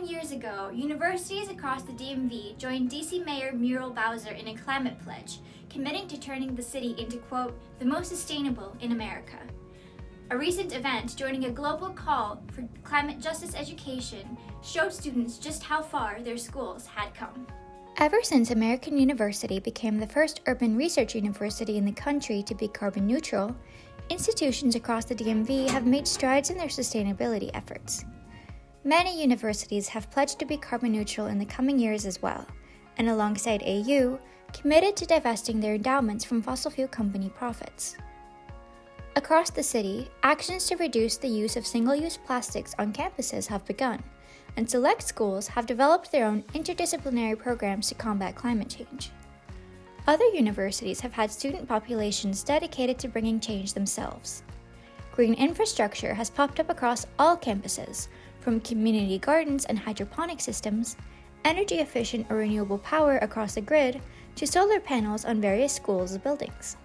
9 years ago, universities across the DMV joined DC Mayor Muriel Bowser in a climate pledge, committing to turning the city into, quote, the most sustainable in America. A recent event joining a global call for climate justice education showed students just how far their schools had come. Ever since American University became the first urban research university in the country to be carbon neutral, institutions across the DMV have made strides in their sustainability efforts. Many universities have pledged to be carbon neutral in the coming years as well, and alongside AU, committed to divesting their endowments from fossil fuel company profits. Across the city, actions to reduce the use of single-use plastics on campuses have begun, and select schools have developed their own interdisciplinary programs to combat climate change. Other universities have had student populations dedicated to bringing change themselves. Green infrastructure has popped up across all campuses, from community gardens and hydroponic systems, energy-efficient or renewable power across the grid, to solar panels on various schools' buildings.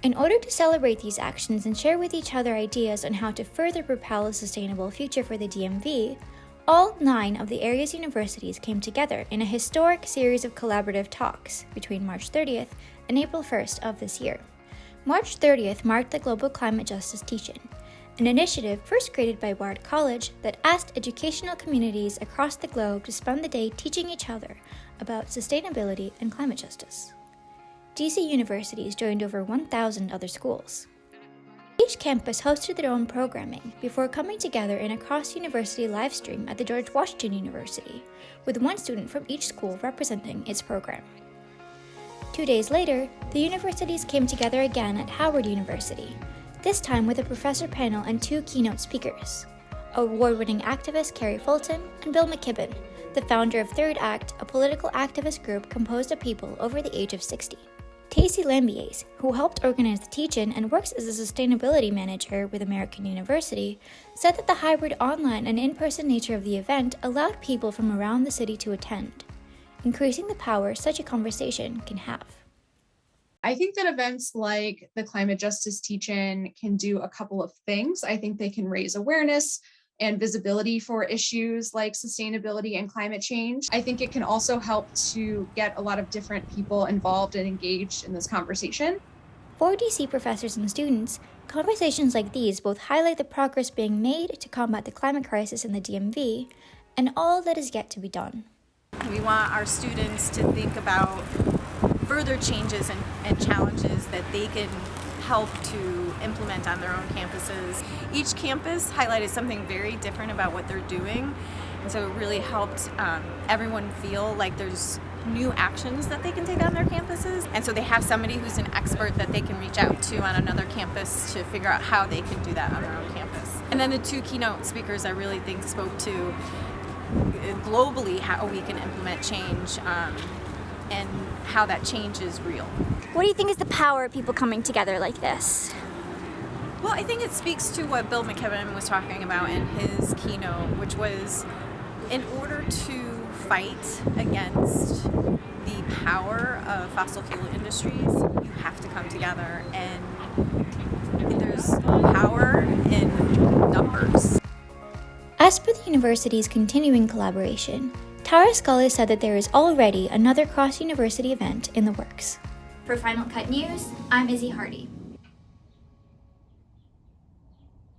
In order to celebrate these actions and share with each other ideas on how to further propel a sustainable future for the DMV, all 9 of the area's universities came together in a historic series of collaborative talks between March 30th and April 1st of this year. March 30th marked the Global Climate Justice Teach-In, an initiative first created by Bard College that asked educational communities across the globe to spend the day teaching each other about sustainability and climate justice. DC universities joined over 1,000 other schools. Each campus hosted their own programming before coming together in a cross-university livestream at the George Washington University, with one student from each school representing its program. 2 days later, the universities came together again at Howard University, this time with a professor panel and 2 keynote speakers, award-winning activist Carrie Fulton and Bill McKibben, the founder of Third Act, a political activist group composed of people over the age of 60. Tacy Lambiase, who helped organize the teach-in and works as a sustainability manager with American University, said that the hybrid online and in-person nature of the event allowed people from around the city to attend, increasing the power such a conversation can have. I think that events like the Climate Justice Teach-In can do a couple of things. I think they can raise awareness and visibility for issues like sustainability and climate change. I think it can also help to get a lot of different people involved and engaged in this conversation. For DC professors and students, conversations like these both highlight the progress being made to combat the climate crisis in the DMV and all that is yet to be done. We want our students to think about further changes and challenges that they can help to implement on their own campuses. Each campus highlighted something very different about what they're doing, and so it really helped everyone feel like there's new actions that they can take on their campuses, and so they have somebody who's an expert that they can reach out to on another campus to figure out how they can do that on their own campus. And then the 2 keynote speakers I really think spoke to globally how we can implement change and how that change is real. What do you think is the power of people coming together like this? Well, I think it speaks to what Bill McKibben was talking about in his keynote, which was in order to fight against the power of fossil fuel industries, you have to come together, and there's power in numbers. As for the university's continuing collaboration, Tara Scully said that there is already another cross-university event in the works. For Final Cut News, I'm Izzy Hardy.